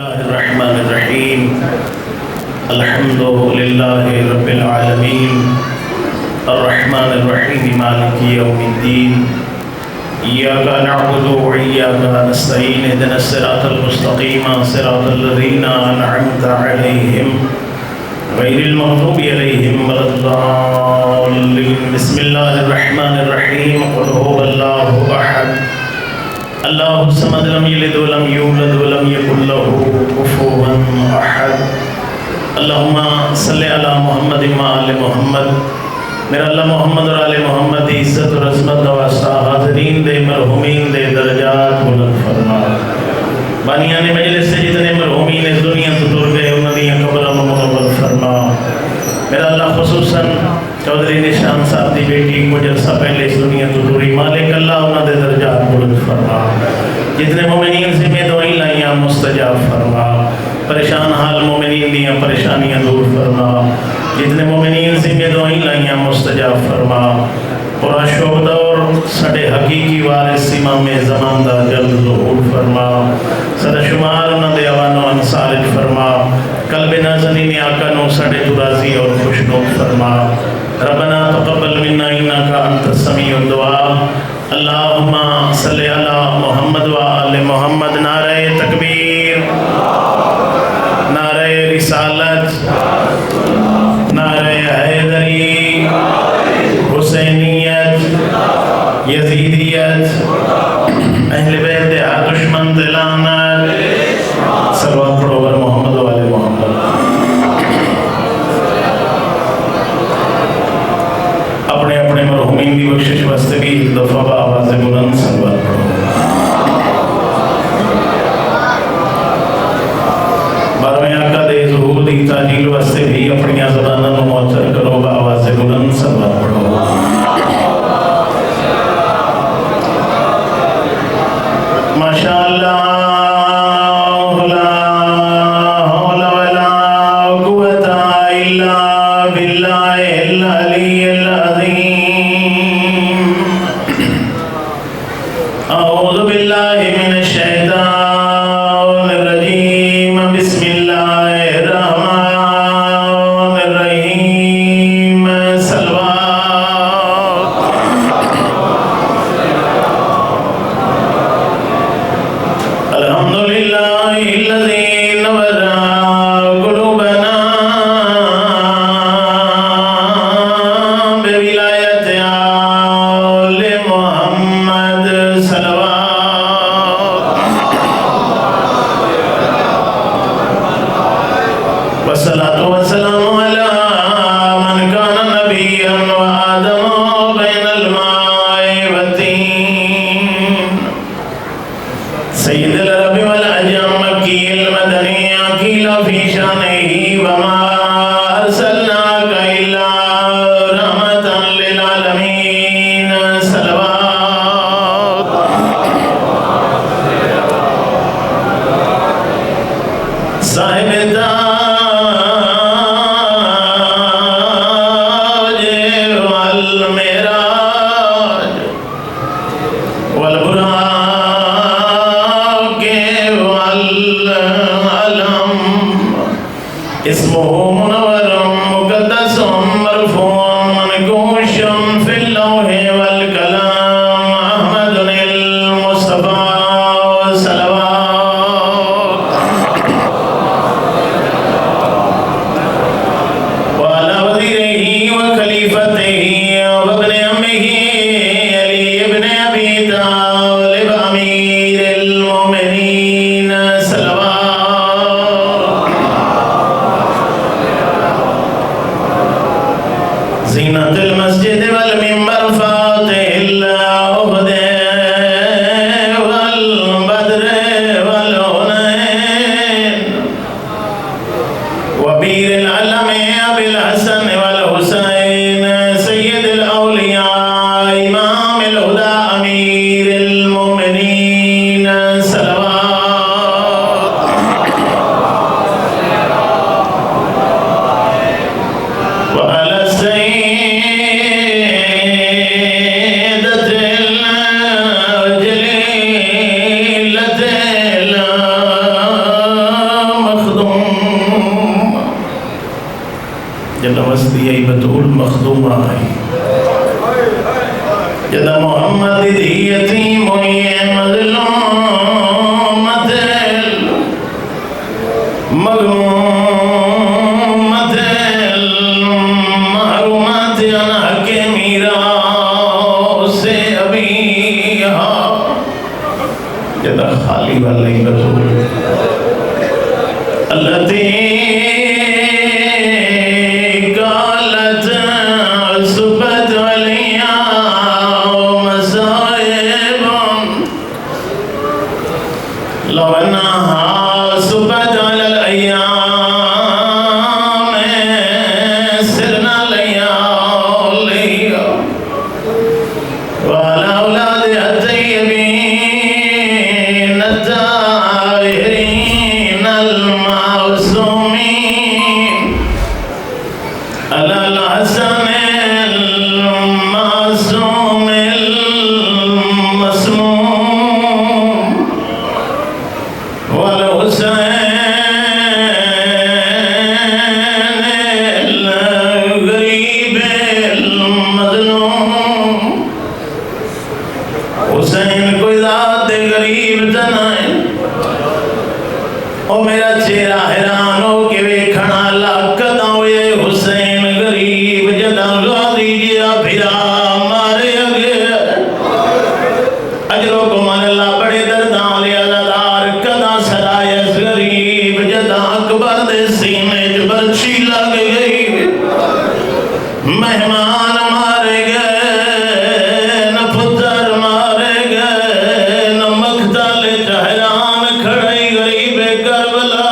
الله الرحمن الرحيم الحمد لله رب العالمين الرحمن الرحيم مالك يوم الدين إياك نعبد وإياك نستعين اهدنا الصراط المستقيم صراط الذين أنعمت عليهم غير المغضوب عليهم ولا الضالين بسم الله الرحمن الرحيم قل هو الله أحد الله الصمد لم يلد ولم يولد ولم يكن له كفوا احد اللهم صل على محمد وآل محمد میرا اللہ محمد اور آل محمد دی عزت اور عظمت کا واسطہ حاضرین دے مرحومین دے درجات بلند فرما بانیان مجلس سے جتنے مرحومین اس دنیا تو ٹر گئے انہاں دی قبراں منور فرما میرا اللہ خصوصاً چودھری نشان صاحب دی بیٹی کو جلسہ پہلے اس دنیا تو ٹری مالک اللہ انہاں دے درجات بلند فرما جتنے مومنین ذمہ دعائیں لائیاں مستجاب فرما پریشان حال مومنین دیاں پریشانیاں دور فرما جتنے مومنین ذمہ دعائیں لائیاں مستجاب فرما قرآن شہداء اور سڑے حقیقی وارث امام زمان دا جلد ظہور فرما صدر شمار انہاں دے اوان و انصار فرما قلب نازنین آقا نو سڑے درازی اور خوشنود فرما ربنا تقبل منا انکا انت السمیع الدعاء اللہم صلی علی محمد و آل محمد نعرہ تکبیر نعرہ رسالت نعرہ حیدری حسینیت یزیدیت اہل بیت دشمن دلانت سلوات پڑھو بر محمد و آل محمد اپنے اپنے مرحومین کی بخشش واسطے بھی ایک دفعہ با آواز بلند سلوات پڑھو بارہویں آقا دے ظہور دی تاجیل واسطے بھی اپنی زبانہ نو معطر کرو با آواز بلند سلوات پڑھو ماشاءاللہ وسطی ای بطول مخدومہ آئی جدا محمد دی یتیم ہوئی مظلومت مغمومت محرومت انہ کے میراث سے ابھی جدا خالی والی بطول التي قالت صبت عليا ومصائب لو أنها صبت على الأيام سرنا ليالي وعلى أولاد الطيبين الطاهرين المعصومين على الحسن المعصوم المسموم والحسين الغريب المظلوم حسین کوئی ذات غریب تنائے او میرا چہرہ حیران ہو کے ویکھنا لاکھتا ہوئے حسین غریب جدا غازی جیا پھرا مارے اگے اجروں کو من اللہ بڑے دردان لے عزادار کدا سرائیس غریب جدا اکبر دے سینے جبرچی لگ گئی مہمان مارے گئے نہ پتر مارے گئے نہ مقتل جہران کھڑائی غریب کربلا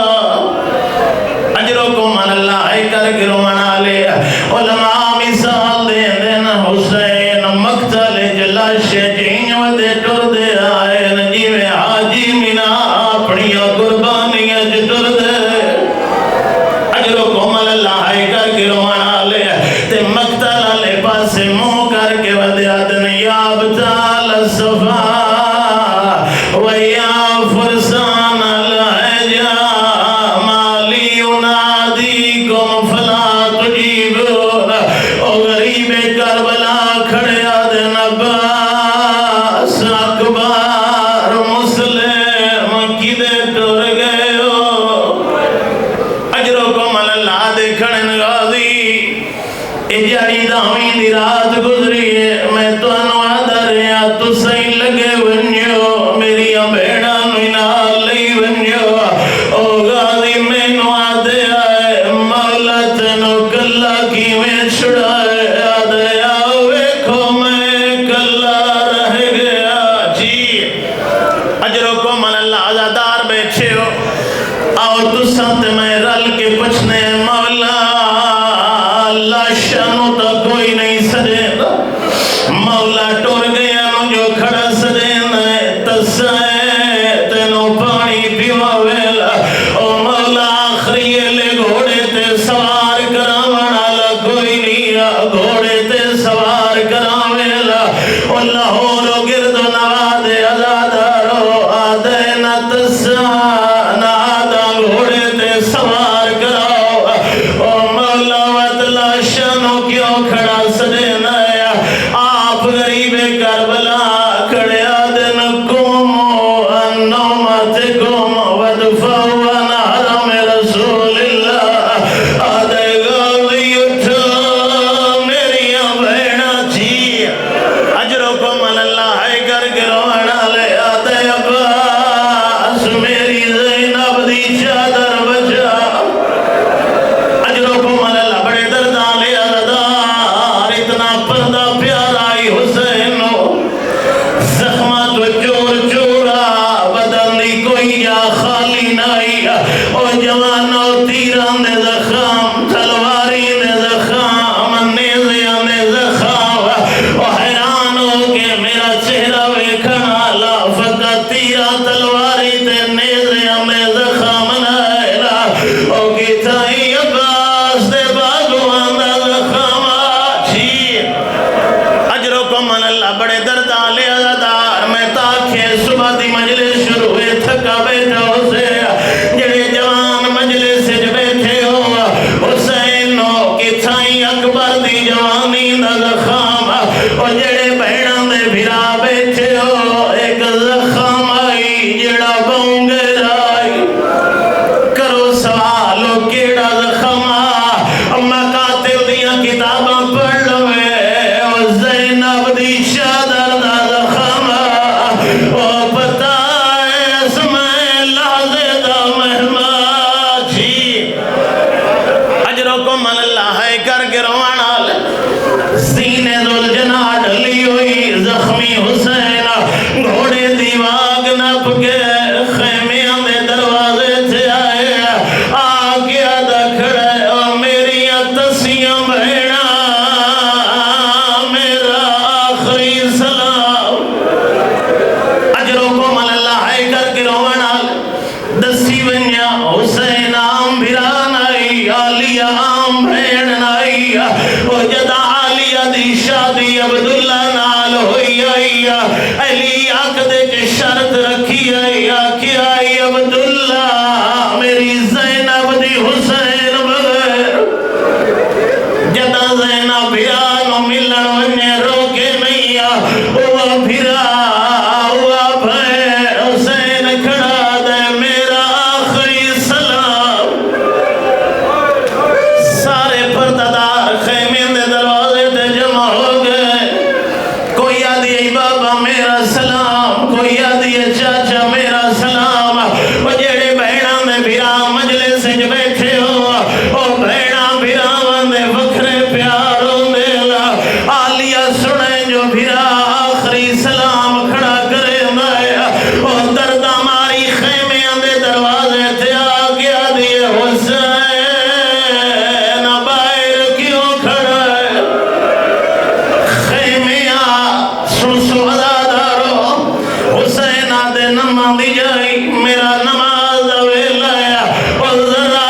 اجروں کو من اللہ کر کے رومنا لے علماء مثال دے دینا حسین مقتل جلاش جین ودے ٹر دے آئے نجیوے حاجی منا اپنی قربانی جٹر دے اجروں کو من اللہ کر کے رومنا لے تے مقتل لے پاسے منہ کر کے ودے آدن یا بتال صفا ویا فرسان الحجا مالی ینادیکم فلا تجیبون او غریب کربلا کھڑے آدن عباس اکبر مسلم کدے ٹر گئے ہو اجروں کو من اللہ دے کھڑن غازی اجاری دامی دی رات گزری ہے میں تو انوادر یا تو سہی لگے ونیو میری بیڑا نوینال لئی ونیو او غازی میں نوادے آئے مولا تنو کلا کی میں چھڑائے آدھے آوے کھو میں کلا رہ گیا جی اجروں کو من اللہ عزادار بیٹھے ہو اور تو ساتھ میں رل کے پچھنے مولا اللہ شانو تا کوئی نہیں سدین مولا ٹور گیا نو جو کھڑا سدین تسائے تینو پانی پیوا ویلا او مولا آخری لے گھوڑے تے سوار کراوانا کوئی نہیں گھوڑے تے سوار کراویلا او لاہورو گرد نوادے عزادارو آدھے نہ تسا نہ آدھا گھوڑے تے سوار کراو او مولا وطلا شانو کیوں کھڑا سدین آپ غریب کربلا کھڑے آدن قومو انومتکم ودفعون حرم رسول اللہ آدھے غازی اٹھو میری بھیڑا تھی اجروں کو من اللہ ہے کر کے رونا لے آدھے عباس میری زینب دی چادر بچا اجروں کو من اللہ بڑے دردان لے عزادار اتنا پردہ پیارا ہی حسینو زخمات و چور چورا بدن دی کوئی جا خالی نہیں او جوانو تیران دے زخم تلواری دے زخم نیزیان دے زخم او حیران ہو کہ میرا چہرہ ویکھنا لا فقط تیرا تلواری دے نیزیان دے زخم نائلہ او کتائی عباس دے باغوان دے زخم آچھی اجروں کو من اللہ بڑے دردان لے عزادار میں تاکھے صبح دی مجلس شروع ہوئے تھکا بیٹھا اسے جڑے جوان مجلس سے بیٹھے ہو حسین دی شادی عبداللہ نال ہوئی آئی علی آقدے کے شرط رکھی آئی کیا عبداللہ میری زینب دی حسین بغیر جدا زینب بھیرانو ملن ونجے روکے نہیں ہوا بھیرا ہوا بھائی حسین کھڑا دے میرا آخری سلام سارے پردادار خیمے دے دروازے تے جمع ہو گئے کوئی آدھی ای بابا میرا سلام کوئی آدھی چاچا میرا سلام وہ جڑے بہناں دے بھیرا مجلس وچ بیٹھے ہو او بہناں بھیراواں دے وکھرے پیاروں دے لا آلیا سنے جو بھیرا آخری سلام کھڑا کرے او دردہ ماری خیمے دے دروازے تے آ گیا دیے حسین باہر کیوں کھڑا ہے خیمے سو عزادارو حسین دے نماز دی جائی میرا نماز ویلا ہے او ذرا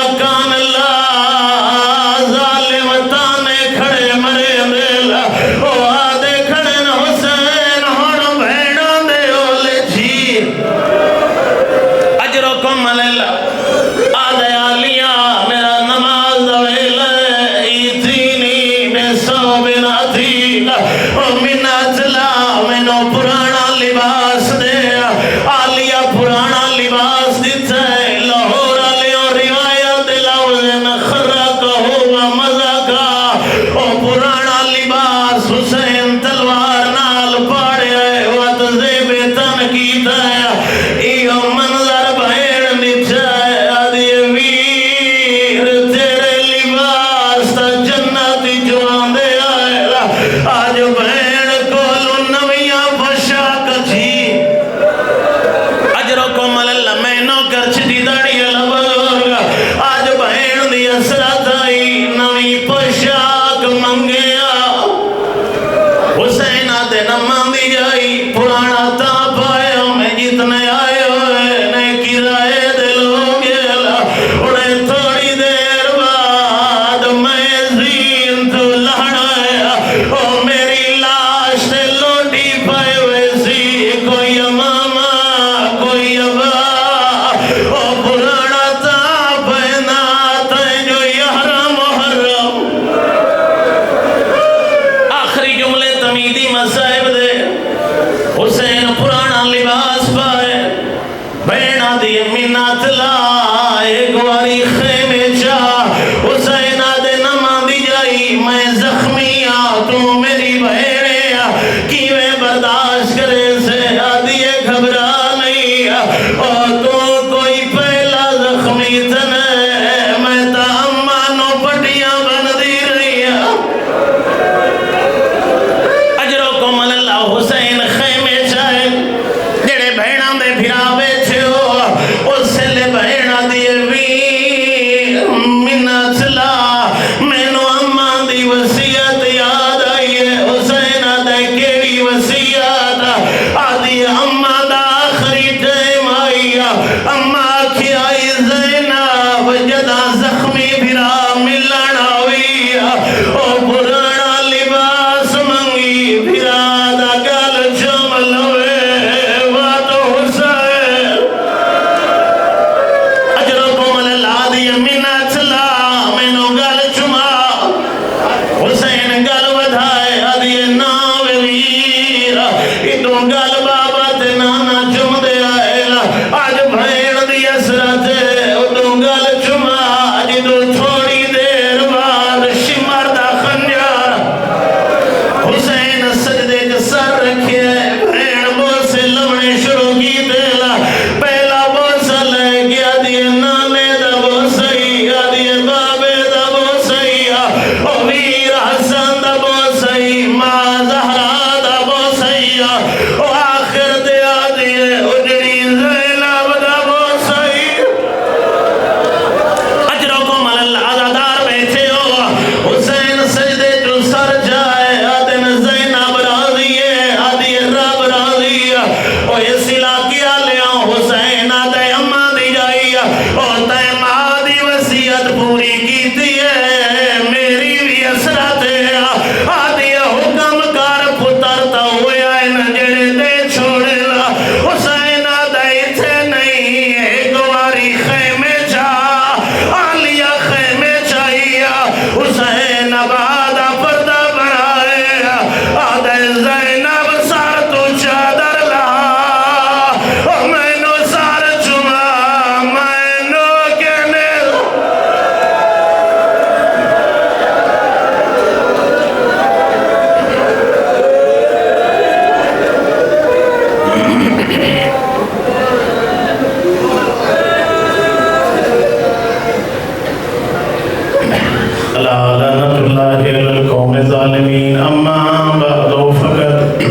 الظالمين أما بعد فقد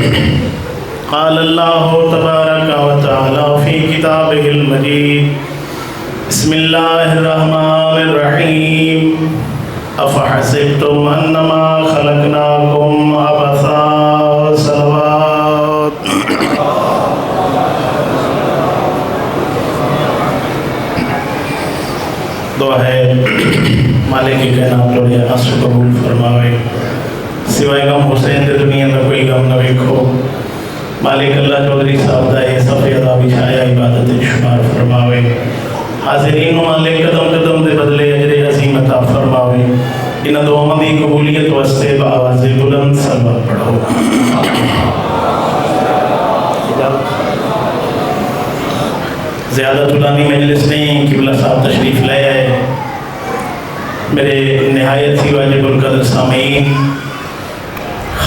قال الله تبارك وتعالى في كتابه المجيد بسم الله الرحمن الرحيم أفحسبتم أنما خلقناكم عبثا صلوات دعا ہے مالک کی کائنات لوڑیا نصر قبول فرماوے سوائے غم حسین دے دنیا میں کوئی غم نہ ویکھو مالک اللہ چودھری صاحب دا یہ صفی ادا بچھایا عبادت شمار فرماوے حاضرین مالک قدم قدم دے بدلے اجر عظیم عطا فرماوے ان دعاؤں دی قبولیت واسطے بآواز بلند سلوات پڑھو زیادہ طولانی مجلس نہیں قبلہ صاحب تشریف لے آئے میرے نہایت ہی واجب القدر سامعین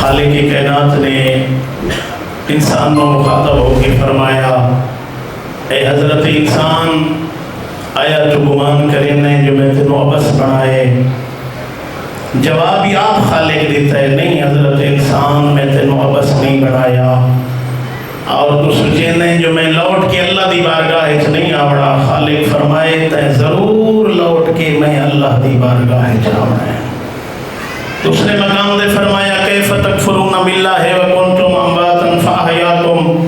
خالق کائنات نے انسان کو مخاطب ہو کے فرمایا اے حضرت انسان آیا تو گمان کرنے جو میں تنو عبس بنائے جواب بھی آپ خالق دیتا ہے نہیں حضرت انسان میں تنو عبس نہیں بنایا اور تو سوچے نہیں جو میں لوٹ کے اللہ دی بارگاہ اچ نہیں آوڑا خالق فرمائے تے ضرور لوٹ کے میں اللہ دی بارگاہ اچ آوڑا ہے دوسرے مقام دے فرمایا کیف تکفرون باللہ وکنتم امواتا فاحیاکم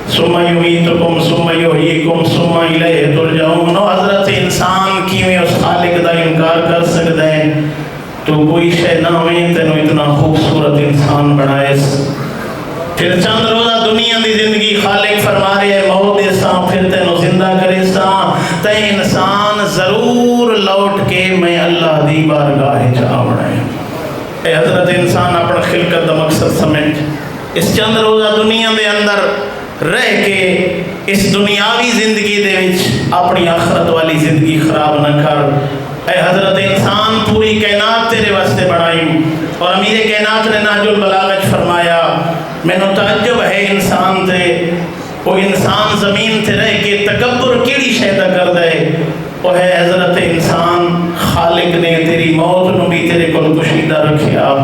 ثم یمیتکم ثم یحییکم ثم الیہ ترجعون حضرت انسان کیویں اس خالق دا انکار کر سکتا ہے تو کوئی شے نہ ہوئی تینو اتنا خوبصورت انسان بنائے پھر چند روزہ دنیا دی زندگی خالق فرما رہے ہیں موت دیساں پھر تینو زندہ کرے ساں تے انسان ضرور لوٹ کے میں اللہ دی بارگاہ جاوڑا ہے اے حضرت انسان اپنا خلقت دا مقصد سمجھ اس چند روزہ دنیا دے اندر رہ کے اس دنیاوی زندگی دے وچ اپنی آخرت والی زندگی خراب نہ کر اے حضرت انسان پوری کائنات تیرے واسطے بڑھائی اور امیر کائنات نے نہج البلاغہ فرمایا میں نو تعجب ہے انسان تے وہ انسان زمین تے رہ کے تکبر کیڑی شیدہ کر دے وہ ہے حضرت انسان خالق نے تیری موت نو بھی تیرے کو کشیدہ رکھیا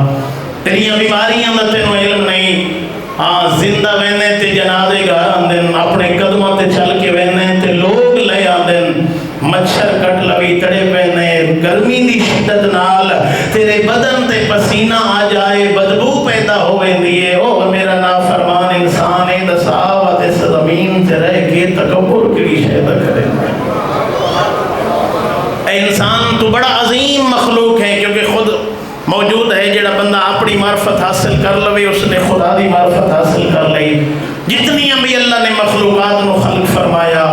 تیریاں بیماریاں دا تینو علم نہیں ہاں زندہ وینے تے جنازے گھر آندن اپنے قدموں تے چل کے وینے تے لوگ لے آندن مچھر کٹ لوی تڑے پہنے گرمی دی شدت نال تیرے بدن تے پسینہ آ جائے بدبو پیدا ہوئے دیئے او میرا نافرمان انسان دساوت اس زمین تے رہ کے تکبر کی شہدہ کرے اے انسان تو بڑا عظیم مخلوق ہے کیونکہ خود موجود ہے جڑا بندہ اپنی معرفت حاصل کر لوے اس نے خدا دی معرفت حاصل کر لئی جتنی بھی اللہ نے مخلوقات نو خلق فرمایا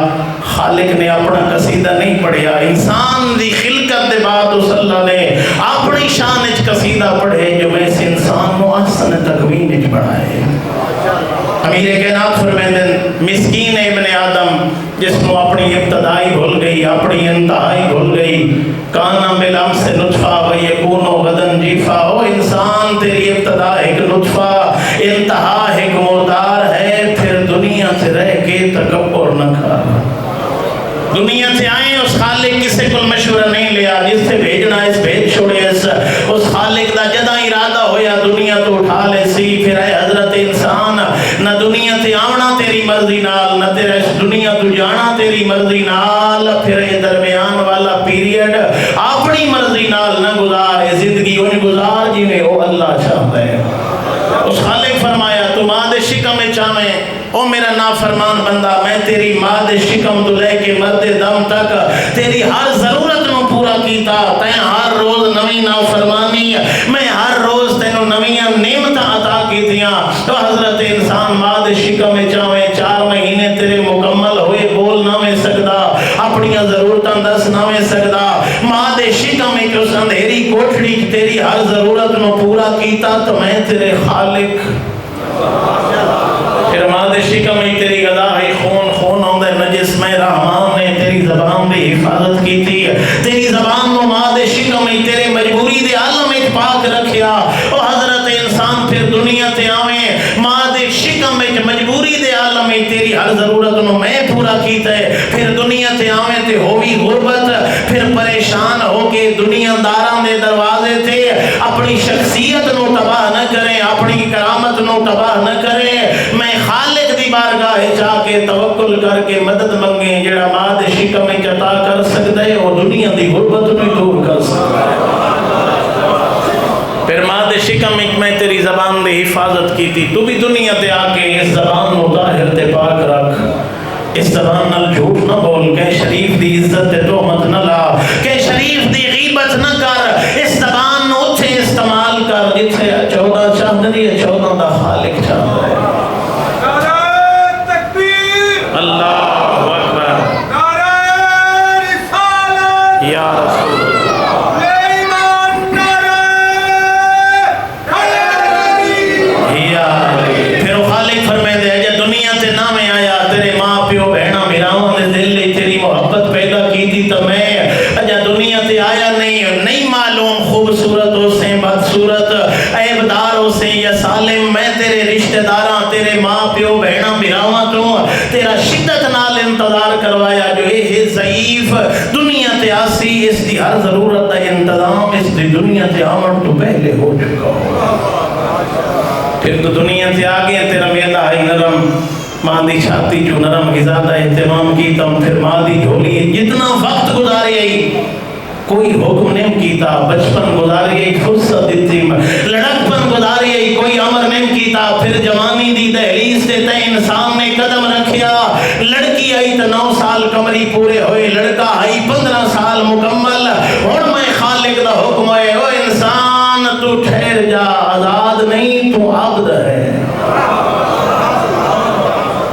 خالق نے اپنا قصیدہ نہیں پڑھیا انسان دی خلقت دے بعد اس اللہ نے اپنی شان اچ قصیدہ پڑھے جو میں اس انسان نو احسن تکوین اچ بڑھائے امیر کائنات فرمائندن مسکین ابن آدم جس کو اپنی ابتدائی بھول گئی اپنی انتہائی بھول گئی کانا ملام سے نطفہ و یکونو غدن جیفہ او انسان تیری ابتدا ایک نطفہ انتہا ایک مردار ہے پھر دنیا سے رہ کے تکبر نہ کر دنیا سے آئیں اس خالق کسے کل مشورہ نہیں لیا جس سے بھیجنا اس بھیج چھوڑے اس خالق دا جدہ ارادہ ہویا دنیا تو اٹھا لے سی پھر اے حضرت انسان نہ دنیا سے آونا تیری مرضی نال نہ تیرے دنیا تو جانا تیری مرضی نال پھر اے درمیان والا پیریڈ اپنی مرضی نال نہ گزار زندگی ان گزار جنہیں وہ اللہ چاہتا ہے اس خالق فرمایا تو ماں دے شکم میں چاہیں او میرا نافرمان بندہ میں تیری ماں دے شکم تو لے کے مرد دم تک تیری ہر ضرورت میں پورا کیتا تین ہر روز نوی نافرمانی میں ہر روز تینوں نویاں نعمت عطا کی دیاں تو حضرت انسان ماں دے شکم میں چاہیں 4 مہینے تیرے مکمل ہوئے بول نہ میں سکدا اپنی ضرورتاں دس نہ میں سکدا ماں دے شکم میں کہ اس اندھیری کوٹھڑی تیری ہر ضرورت میں پورا کیتا تو میں تیرے خالق پھر ماں دے شکم میں تیری غذا ہے خون ہوندے نجس میں رحمان نے تیری زبان دی حفاظت کی تھی تیری زبان کو ماں دے شکم میں تیرے مجبوری دے عالم میں پاک رکھیا او حضرت انسان پھر دنیا تے آویں ماں دے شکم میں مجبوری دے عالم میں تیری ہر ضرورت نو میں پورا کیتا ہے پھر دنیا تے آویں تے ہوئی غربت پھر پریشان ہو کے دنیا داراں دے دروازے تے اپنی شخصیت نو تباہ مدد منگے، جڑا ماں دے شکم وچ عطا کر سکدا ہے وہ دنیا دی غربت نوں دور کر سکدا ہے۔ پھر ماں دے شکم وچ میں تیری زبان دی حفاظت کیتی، تو بھی دنیا تے آ کے اس زبان نوں طاہر تے پاک رکھ، اس زبان نال جھوٹ نہ بول، کہ شریف دی عزت تے تہمت نہ لا، کہ شریف دی غیبت نہ کر، اس زبان نوں اوتھے استعمال کر جتھے 14 چاند نہیں 14 دا خالق چاہتا ہے۔ نعرہ تکبیر، اللہ اکبر، نعرہ رسالت، یا رسول اللہ، ایمان، نعرہ حیدری، یا پھر وہ خالق فرمائے دے جے دنیا تے نہ میں آیا، تیرے ماں پیو بہنا میراواں دے دل لئی تیری محبت پیدا کیتی، تو میں اجا دنیا تے آیا نہیں معلوم خوبصورت ہو سے بدصورت عیبدار ہو سے یا سالم، میں تیرے رشتہ داراں تیرے ماں پیو بہنا میراواں تو تیرا شدت نال انتظار کروایا، جو اے ضعیف دنیا تے آسی، اس دی ہر ضرورت دا انتظام اس دی دنیا تے آمن تو پہلے ہو چکا ہو۔ پھر تو دنیا سے آگے تیرا میدا ہے نرم، ماں دی چھاتی جو نرم غذا دا اہتمام کیتا، پھر ماں دی جھولی جتنا وقت گزاری آئی کوئی حکم نہیں کیتا، بچپن گزاری آئی فرصت دیتی، لڑکپن گزاری آئی کوئی امر نہیں کیتا، پھر جوانی دی دہلیز تے تے انسان نے قدم رکھیا، لڑکی آئی تو 9 سال کمری پورے ہوئے، لڑکا آئی 15 سال مکمل، اور میں خالق دا حکم ہے، او انسان تو ٹھہر جا، آزاد نہیں تو عبد ہے،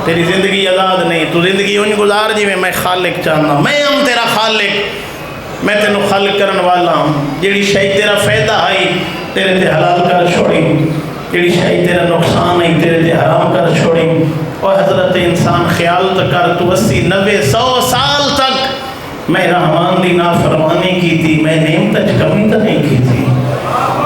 تیری زندگی آزاد نہیں، تو زندگی ان گزار جی میں خالق چاہنا، میں ہم تیرا خالق، میں تینوں خلق کرن والا ہوں، جیڑی شاید تیرا فائدہ آئی تیرے تے حلال کر چھوڑی، جیڑی شاید تیرا نقصان آئی تیرے تے حرام کر چھوڑی۔ اور حضرت انسان خیال تو کر، تو 80 90 100 سال تک میں رحمان دی نافرمانی کی تھی، میں نعمت کمی تو نہیں کی تھی،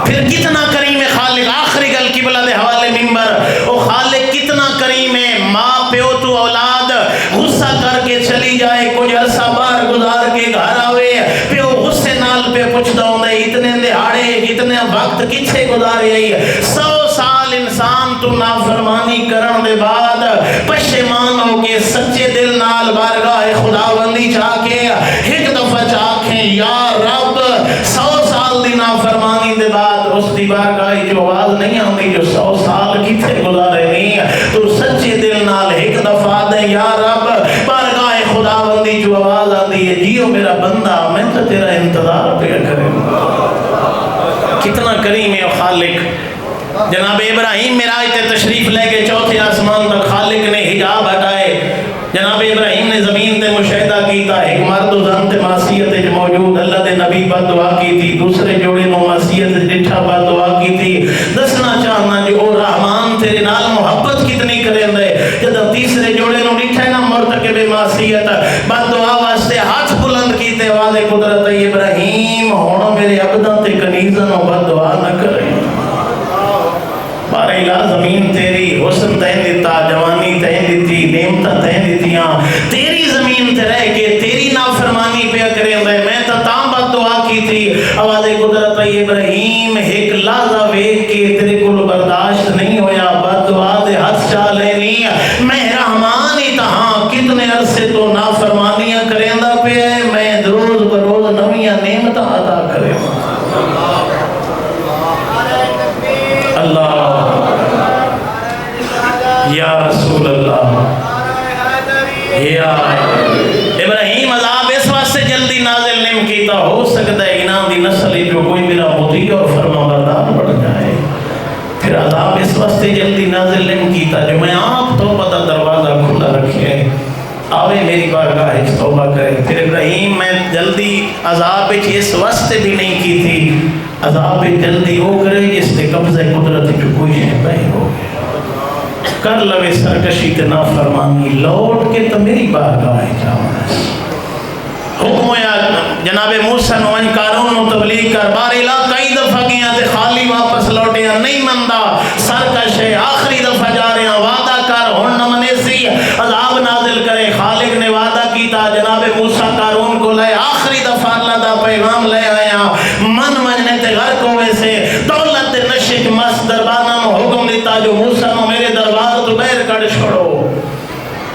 پھر کتنا کریم ہے خالق۔ آخری گل قبلہ دے حوالے منبر، او خالق کتنا کریم ہے، ماں پیو تو اولاد غصہ کر کے چلی جائے، کچھ عرصہ باہر گزار کے گھر آوے، پیو غصے نال پہ پوچھدا ہوندا ہے اتنے دہاڑے اتنے وقت کتھے گزارے آئی، 100 سال انسان تو نافرمانی کرن دے بعد پشیمان ہو کے سچے دل نال بارگاہ خداوندی چاہ کے ایک دفعہ چاکھیں یا رب، 100 سال دی نافرمانی دے بعد اس دی بارگاہ جو آواز نہیں آندی جو 100 سال کتھے گزارے نہیں، تو سچے دل نال ایک دفعہ دے یا رب، بارگاہ خداوندی جو آواز آندی ہے جیو میرا بندہ، میں تو تیرا انتظار پہ کروں۔ کتنا کریم ہے خالق۔ جناب ابراہیم معراج تے تشریف لے کے 4تھے آسمان تک، خالق نے حجاب ہٹائے، جناب ابراہیم نے زمین تے مشاہدہ کیتا، ایک مرد و زن تے معصیت موجود، اللہ دے نبی بد دعا کی تھی، دوسرے جوڑے نو معصیت ڈٹھا بد دعا کی تھی، دسنا چاہنا جو او رحمان تیرے نال محبت کتنی کریں دے، جب تیسرے جوڑے نو ڈٹھا نا مرتکب معصیت بد دعا واسطے ہاتھ بلند کیتے، واضح قدرت ابراہیم ہونا میرے عبداں تے کنیزاں و بد دعا نہ کریں۔ بارے الہ زمین تیری، حسن تین دیتا، جوانی تین دیتی، نعمتہ تین دیتیاں، تیری زمین تے رہ کے تیری نافرمانی پہ کریں دے، میں تا تام بد دعا کی تھی، آواز قدرت ابراہیم ایک لحظہ ویک کے تیرے کل برداشت نہیں ہویا، بد دعا دے ہاتھ چاہ لینی، میں رحمان ہی تہاں کتنے عرصے تو نافرمانیاں کریں دا پہ ہے، میں روز بروز نویاں نعمتہ عطا کریں۔ اللہ یا رسول اللہ، یا ابراہیم عذاب اس واسطے جلدی نازل نہیں کیتا، ہو سکتا ہے انہاں دی نسل جو کوئی میرا مطیع اور فرما بردار بڑھ جائے، پھر عذاب اس واسطے جلدی نازل نہیں کیتا جو میں آپ توبہ دا دروازہ کھلا رکھے، آوے میری بارگاہ توبہ کرے۔ پھر ابراہیم میں جلدی عذاب اس واسطے بھی نہیں کی تھی، عذاب جلدی ہو کرے جس نے قبضہ قدرت جو کوئی ہے بہر ہو گئے، کر لوے سرکشی کے نافرمانی، لوٹ کے تو میری بارگاہ جاؤں۔ حکم ہویا جناب موسیٰ نو ان قارون نو تبلیغ کر، بار علاقہ کئی دفعہ گیا تے خالی واپس لوٹے ہیں، نہیں مندہ سرکش ہے، آخری دفعہ جا رہے ہیں، وعدہ کر ہن نہ منے سی عذاب نازل کرے۔ خالق نے وعدہ کیتا، جناب موسیٰ قارون کو لے آخری دفعہ اللہ دا پیغام لے آیا، من مننے تے غرق ہوئے سے دولت نشک مست دربانہ نو حکم دیتا جو موسیٰ نو میرے دربار تو بیر کڑ چھوڑو،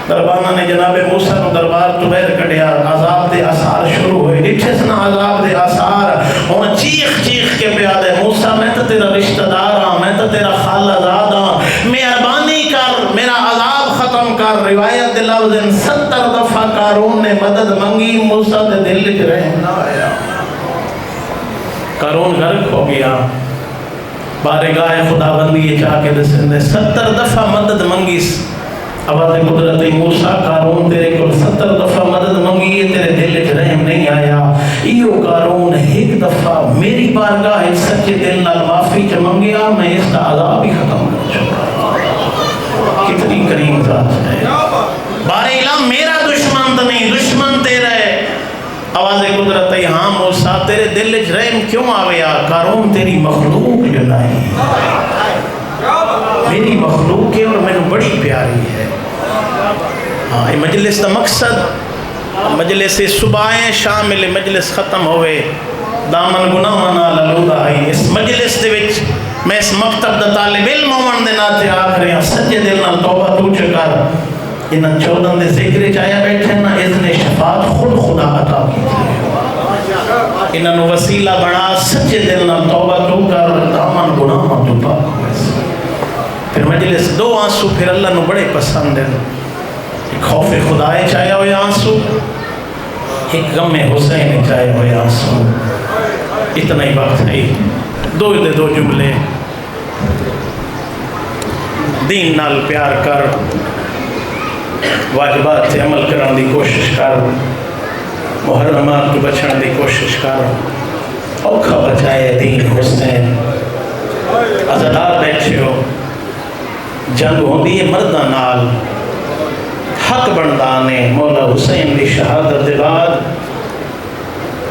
دربانہ نے جناب موسیٰ کو دربار تو بہر کڑیا، عذاب دے آثار شروع ہوئے، ڈٹھے سنا عذاب دے آثار، انہوں چیخ چیخ کے پیاد ہے موسیٰ میں تو تیرا رشتہ دار ہاں، میں تو تیرا خالہ زاد ہاں، مہربانی کر میرا عذاب ختم کر۔ روایت لفظ 70 دفعہ قارون نے مدد منگی، موسیٰ دے دل وچ رحم نہ آیا، قارون غرق ہو گیا۔ بارگاہ خدا بندی چاہ کے دسن نے 70 دفعہ مدد منگی، آواز قدرت موسیٰ قارون تیرے کو 70 دفعہ مدد منگی ہے، تیرے دل وچ رحم نہیں آیا۔ ایو قارون ایک دفعہ میری بارگاہ سچے دل نال معافی چ منگیا، میں اس کا عذاب ہی ختم کر چکا۔ کتنی کریم ذات ہے، بارے الہ میرا دشمن تو نہیں، دشمن تیرا ہے۔ آواز قدرت ہاں موسیٰ تیرے دل وچ رحم کیوں آویا؟ قارون تیری مخلوق جو نہیں، میری مخلوق ہے اور میں بڑی پیاری ہے۔ ہاں مجلس کا مقصد مجلس صبح شامل مجلس ختم ہوئے، دامن گناہ نال آلودہ آئی۔ اس مجلس دے وچ میں اس مکتب دا طالب علم ہون دے ناتے آکھ رہے ہیں سچے دل نال توبہ تو چکر، انہاں 14 دے ذکر چایا بیٹھے نا اذن شفاعت خود خدا عطا کی تھی، انہاں نو وسیلہ بنا سچے دل نال توبہ تو کر، دامن گناہ تو پاک ہوئے۔ پھر مجلس دو آنسو پھر اللہ نو بڑے پسند ہیں، ایک خوف خدائے چاہیا ہوئے آنسو، ایک غم حسین چاہیا ہوئے آنسو۔ اتنا ہی وقت ہے، دو جملے، دین نال پیار کر، واجبات سے عمل کرنے دی کوشش کر، محرمات تو بچنے دی کوشش کر، اوکھا بچائے دین حسین۔ عزدار بیٹھے ہو، جنگ ہوندی ہے مردہ نال، حق بندانے مولا حسین دی شہادت دے بعد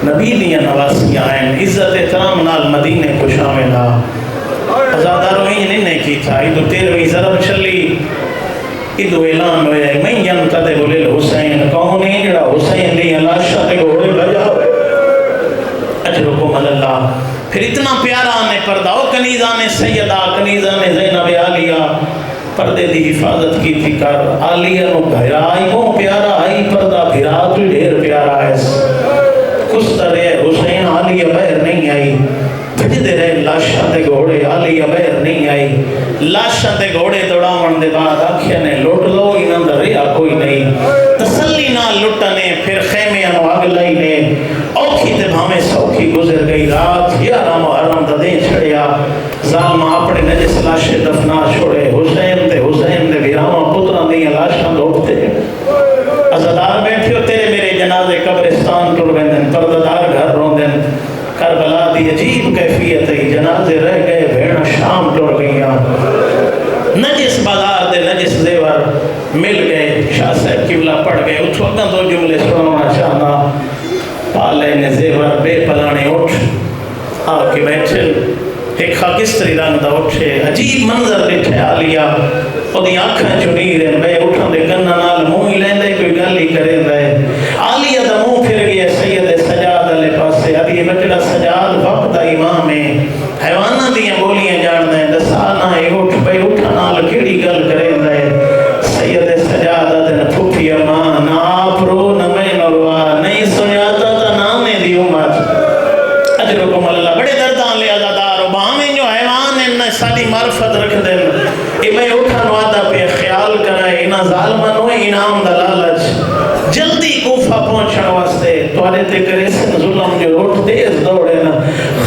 نبی دیاں نواسیاں ہیں، عزت احترام نال مدینے کو شامل آ۔ عزاداروں ہی نہیں کی تھا، ادھو 13ویں ضرب چلی، ادھو اعلان ہوئے میں ینقدب للحسین، کون ہے جڑا حسین دی لاشاں تے گھوڑے بجا ہوئے، اجرکم اللہ۔ پھر اتنا پیارا نے پردہ، او کنیزان سیدہ، کنیزان زینب عالیہ، پردے دی حفاظت کی تھی کر، عالیہ نو بھیرا آئی وہ پیارا آئی، پردہ بھیرا تو ڈھیر پیارا ہے، کس طرح حسین عالیہ بہر نہیں آئی، بھجدے رہے لاشاں تے گھوڑے، عالیہ بہر نہیں آئی، لاشاں تے گھوڑے دوڑاون دے بعد آکھیا نے لوٹ لو، انہاں دا ریا کوئی نہیں، تسلی نہ لٹنے، پھر خیمے انو آگ لائی نے، اوکھی تے بھامے سوکھی گزر گئی رات، 11 محرم دا دین چھڑیا، ظالمہ اپنے نجس لاشے دفنا چھوڑے، حسین دے ویراواں پتراں دیاں لاشاں دوڑتے، عزادار بیٹھے ہو تیرے میرے جنازے قبرستان ٹر ویندن، پردادار گھر روندن، کربلا دی عجیب کیفیت ہے، جنازے رہ گئے، بھیڑاں شام ٹر گئیاں، نجس بازار دے نجس زیور مل گئے، شاہ صاحب قبلہ پڑھ گئے، اٹھو اگاں 2 جملے سنانا چاہنا، پالے نے زیور بے پلانے اٹھ آ کے بیٹھے، ایک خاکستری رنگ دا اٹھے، عجیب منظر بیٹھے عالیہ، او دی آنکھاں چنی رہن بے اٹھاں دے گنہ نال منہ ہی لیندے کوئی گل ہی کرے دے، عالیہ دا منہ پھر گیا سید سجاد علیہ پاسے، ابھی بچڑا سجاد وقت دا امام ہے، حیوانہ دیاں بولیاں جان دیں، دسانا ہے اٹھ بے اٹھا نال کیڑی گل کرے دے، سید سجاد دن پھوپھی امان، نہ آپ رو نہ میں نروا، نہیں سنیاتا تا نانے دی امت، اجرکم اللہ، بڑے دردان لے عزادار، باہمیں جو حیوان ہیں نہ سالی معرفت رکھ دیں، اے میں اٹھا نوادا پہ خیال کرائے، انہا ظالمن ہوئے انعام دلالج، جلدی کوفہ پہنچن واسطے، توارے تے کرے سن ظلم جو اٹھ تیز دوڑے نا،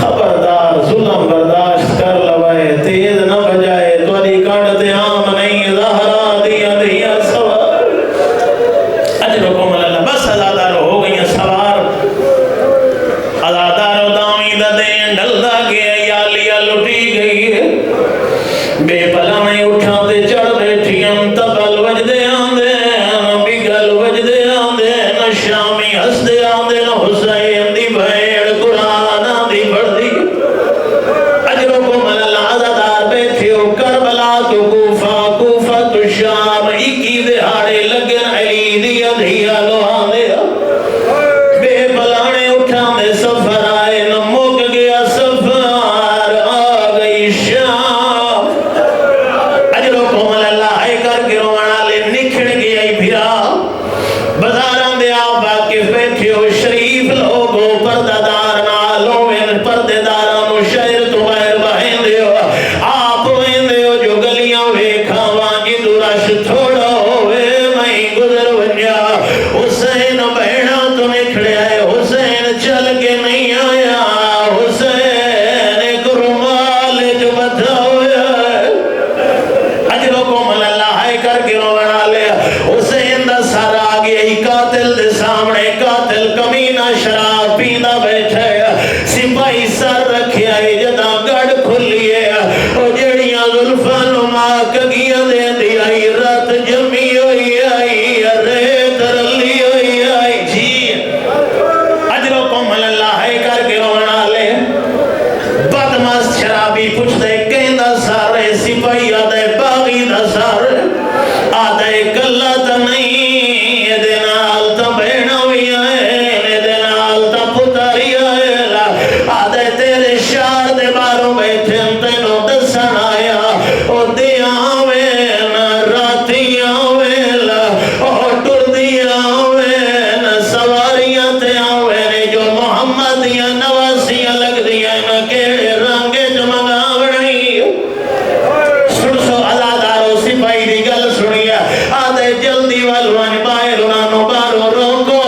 خبردار ظلم برداشت کر لوائے، تیز نہ بجائے، تواری کاڑتے عام نہیں، ظاہرہ دیا دیا سوار، اجرکم اللہ، بس عزادار ہو گئی سوار، عزادار دامی دا دین ڈل دا گیا، یا لیا لٹی گئی ہے، بے پلا میں اٹھا دے چڑھ بیٹھیاں، تبل وجدے آندے، بگل وجدے آندے، نہ شامی ہس دے آندے، نہ حسین دی بھیڑ قرآن دی بڑھ دی، اجرکم اللہ، عزادار بیٹھے ہو کربلا تو کوفہ تو شام، ایکی دہاڑے لگن علی دی ادھیا لوہاں دے، بے پلانے اٹھا دے سفر آئے، نہ موک گیا سفر، آ گئی شام، پردے دارانو شہر تو باہر بہن دے ہو آپ بہن دے ہو جو گلیاں ویکھا وانگی درش تھوڑا ہوئے میں گزر ونیا حسین بہنا تو نکھڑے آئے حسین چل کے نہیں آیا حسین ایک رومال جو بتا ہویا اجروں کو مل اللہ ہائے کر کے رونا لیا حسین دا سر آگے ہی قاتل دے سامنے قاتل کمینہ شراب پینا بیٹھے سپاہی سر رکھے آئے جدا گڑ کھلیے او جڑیاں ظلفان ماں کگیاں دے دی آئی رات جمی ہوئی آئی ریت رلی ہوئی آئی جی اجروں کو مل اللہ ہائے کر کے رونا لے بدمست شرابی پوچھ دے کہندہ سارے سپاہی آدھے باغی دا سارے آدھے کلہ تا نہیں دینال تا بہنا ہوئی آئے دینال تا پتاری آئے آدھے تیرے شار دے باروں بیٹھے تینوں دسن آیا او دیاں وین راتیاں وین او ٹردیاں وین سواریاں تیاں وین جو محمد یا نواسیاں لگ دیاں کیڑے رنگے جمگا بڑھائی سنسو ازادارو سپاہی دی گل سنیا آدھے جلدی والوان باہر انانو بارو روکو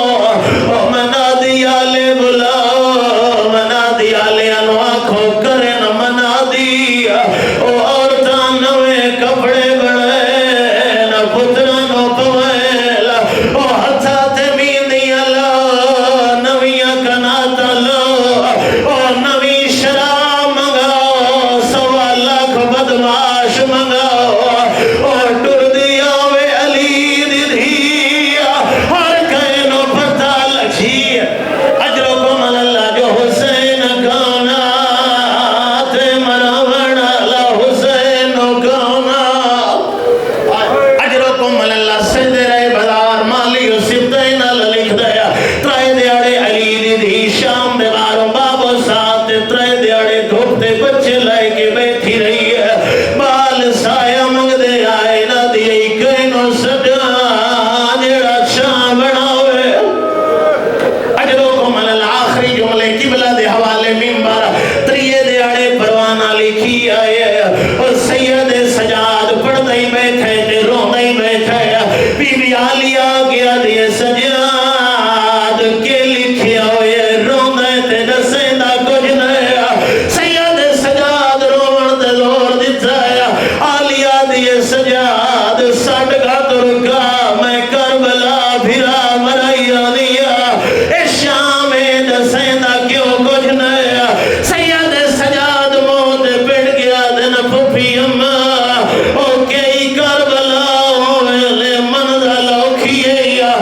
منا دیا لے بلاو منا دیا لے انو آنکھوں کرن منا دیا عورتان نوے کپڑے بڑھے نہ پترانو پویلا ہتھا تے میندیا لو نویاں کناتا لو نوی شراب منگاو سوا لاکھ بدماش منگاو ٹر دیا وے علی دی دھیا ہر کہنو پتہ لکھی اجروں کو مل اللہ جو حسین کانا تے مراوڑا لا حسین کانا اجروں کو مل اللہ سجدے رہے بازار مالی و سبتین لکھ دیا ترائے دیاڑے علی دی دھی شام دے باروں بابو ساتھ ترائے دیاڑے دھوپتے بچے لائے کے بیٹھی رہی ہے بال سایہ منگ دے آئے نہ دیئے کہنو سجا جڑا شام بڑھاوے اجروں کو ملل آخری جملے قبلہ دے حوالے ممبر تریے دیاڑے پروانہ لکھی آئے اور سید سجاد پڑھ دائی بیٹھے تے رو دائی بیٹھے بی بی آلیا گیا دیئے سجاد کے لکھے ہوئے رو دائی تے دسیندہ کچھ نیا سید سجاد روڑ دے زور دیتا ہے آلیا دیئے سجاد سٹ گا ترکا میں کربلا بھرا مرائیا دیا اے شام دسیندہ کیوں کچھ نیا سید سجاد موت پڑ گیا دن پھپی اماں او کئی کربلا ہوئے لے منزل اوکھیے یا